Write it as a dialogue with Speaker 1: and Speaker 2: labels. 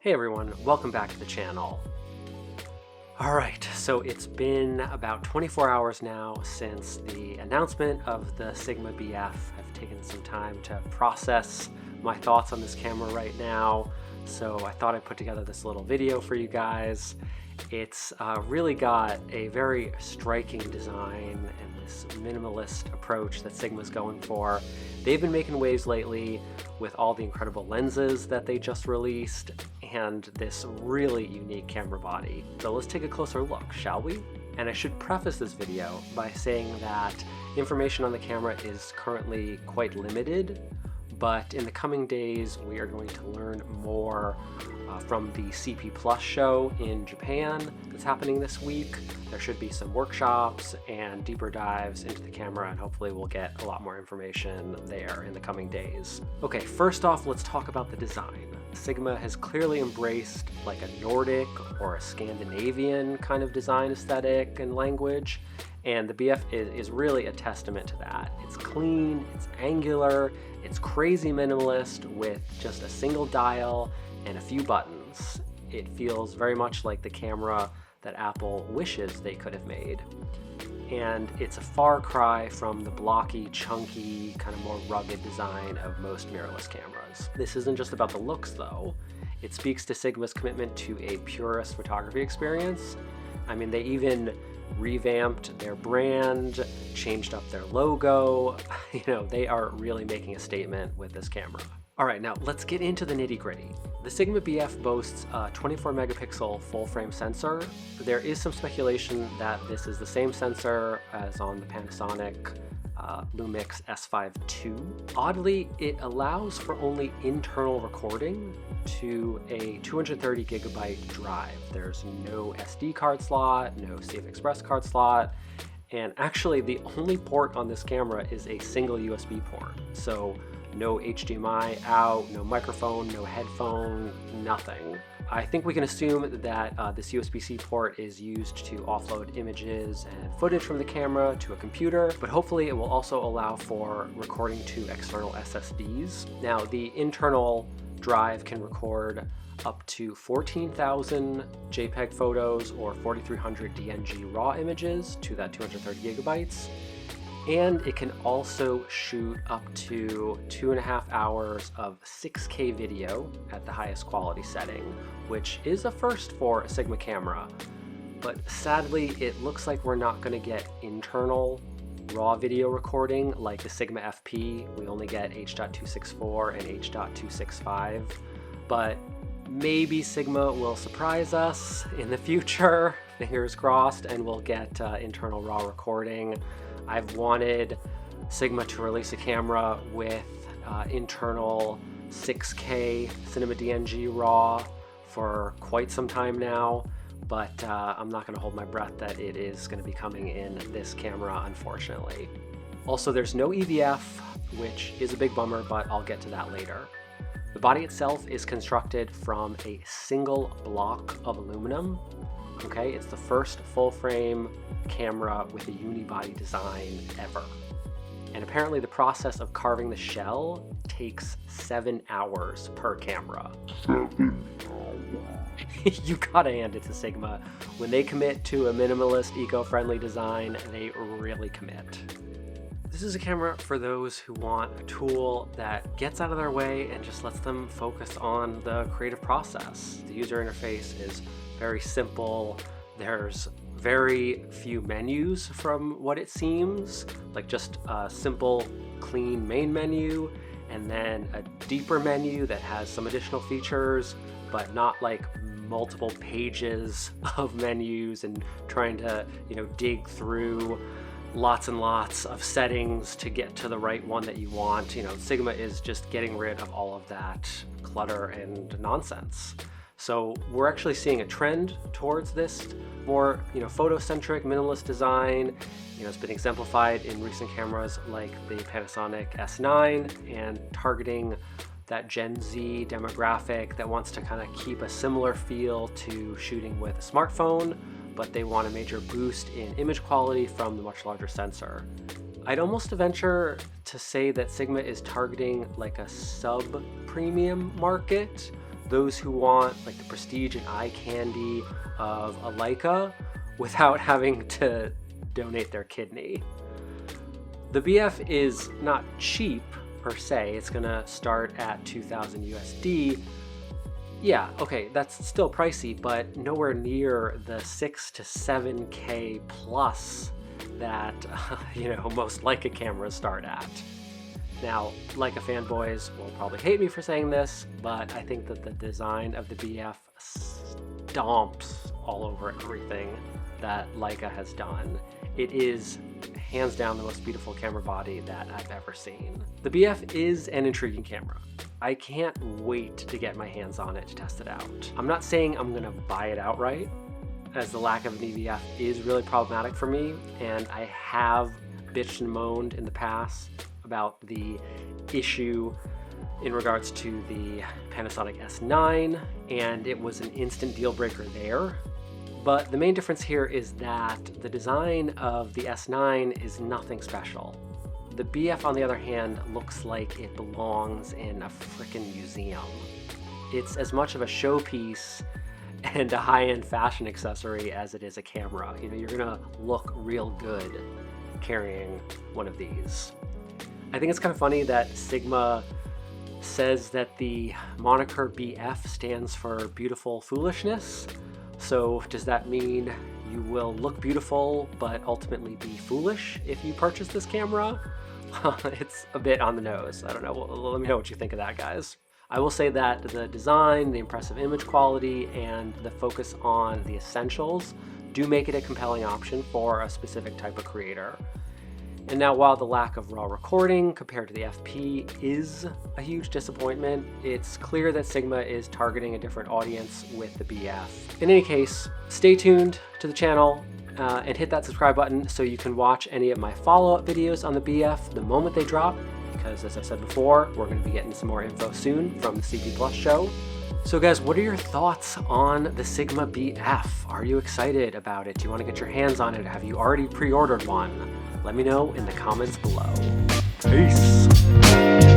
Speaker 1: Hey everyone, welcome back to the channel. Alright, so it's been about 24 hours now since the announcement of the Sigma BF. I've taken some time to process my thoughts on this camera right now, so I thought I'd put together this little video for you guys. It's really got a very striking design and this minimalist approach that Sigma's going for. They've been making waves lately with all the incredible lenses that they just released and this really unique camera body. So let's take a closer look, shall we? And I should preface this video by saying that information on the camera is currently quite limited, but in the coming days we are going to learn more from the CP Plus show in Japan that's happening this week. There should be some workshops and deeper dives into the camera, and hopefully we'll get a lot more information there in the coming days. Okay, first off, let's talk about the design. Sigma has clearly embraced like a Nordic or a Scandinavian kind of design aesthetic and language, and the BF is really a testament to that. It's clean, it's angular, it's crazy minimalist with just a single dial and a few buttons. It feels very much like the camera that Apple wishes they could have made. And it's a far cry from the blocky, chunky, kind of more rugged design of most mirrorless cameras. This isn't just about the looks though. It speaks to Sigma's commitment to a purist photography experience. I mean, they even revamped their brand, changed up their logo. You know, they are really making a statement with this camera. All right, now let's get into the nitty-gritty. The Sigma BF boasts a 24 megapixel full-frame sensor. There is some speculation that this is the same sensor as on the Panasonic Lumix S5 II. Oddly, it allows for only internal recording to a 230 gigabyte drive. There's no SD card slot, no Safe Express card slot, and actually the only port on this camera is a single USB port. So no HDMI out, no microphone, no headphone, nothing. I think we can assume that this USB-C port is used to offload images and footage from the camera to a computer, but hopefully it will also allow for recording to external SSDs. Now, the internal drive can record up to 14,000 JPEG photos or 4,300 DNG raw images to that 230 gigabytes. And it can also shoot up to 2.5 hours of 6K video at the highest quality setting, which is a first for a Sigma camera. But sadly, it looks like we're not going to get internal raw video recording like the Sigma FP. We only get H.264 and H.265. But maybe Sigma will surprise us in the future, fingers crossed, and we'll get internal raw recording. I've wanted Sigma to release a camera with internal 6K Cinema DNG RAW for quite some time now, but I'm not going to hold my breath that it is going to be coming in this camera, unfortunately. Also, there's no EVF, which is a big bummer, but I'll get to that later. The body itself is constructed from a single block of aluminum. Okay, it's the first full-frame camera with a unibody design ever. And apparently the process of carving the shell takes 7 hours per camera. 7 hours. You gotta hand it to Sigma. When they commit to a minimalist, eco-friendly design, they really commit. This is a camera for those who want a tool that gets out of their way and just lets them focus on the creative process. The user interface is very simple. There's very few menus from what it seems, like just a simple, clean main menu, and then a deeper menu that has some additional features, but not like multiple pages of menus and trying to, dig through lots and lots of settings to get to the right one that you want. Sigma is just getting rid of all of that clutter and nonsense. So we're actually seeing a trend towards this more, photo-centric, minimalist design. It's been exemplified in recent cameras like the Panasonic S9 and targeting that Gen Z demographic that wants to kind of keep a similar feel to shooting with a smartphone, but they want a major boost in image quality from the much larger sensor. I'd almost venture to say that Sigma is targeting like a sub-premium market those who want like the prestige and eye candy of a Leica without having to donate their kidney. The BF is not cheap per se. It's gonna start at 2,000 USD. Yeah, okay, that's still pricey, but nowhere near the 6 to 7K plus that most Leica cameras start at. Now, Leica fanboys will probably hate me for saying this, but I think that the design of the BF stomps all over everything that Leica has done. It is hands down the most beautiful camera body that I've ever seen. The BF is an intriguing camera. I can't wait to get my hands on it to test it out. I'm not saying I'm gonna buy it outright, as the lack of an EVF is really problematic for me, and I have bitched and moaned in the past about the issue in regards to the Panasonic S9, and it was an instant deal breaker there. But the main difference here is that the design of the S9 is nothing special. The BF, on the other hand, looks like it belongs in a frickin' museum. It's as much of a showpiece and a high-end fashion accessory as it is a camera. You're gonna look real good carrying one of these. I think it's kind of funny that Sigma says that the moniker BF stands for beautiful foolishness. So does that mean you will look beautiful but ultimately be foolish if you purchase this camera? It's a bit on the nose. I don't know. Let me know what you think of that, guys. I will say that the design, the impressive image quality, and the focus on the essentials do make it a compelling option for a specific type of creator. And now, while the lack of raw recording compared to the FP is a huge disappointment, it's clear that Sigma is targeting a different audience with the BF. In any case, stay tuned to the channel and hit that subscribe button so you can watch any of my follow-up videos on the BF the moment they drop, because as I said before, we're going to be getting some more info soon from the CP Plus show. So guys, what are your thoughts on the Sigma BF? Are you excited about it? Do you want to get your hands on it? Have you already pre-ordered one? Let me know in the comments below. Peace.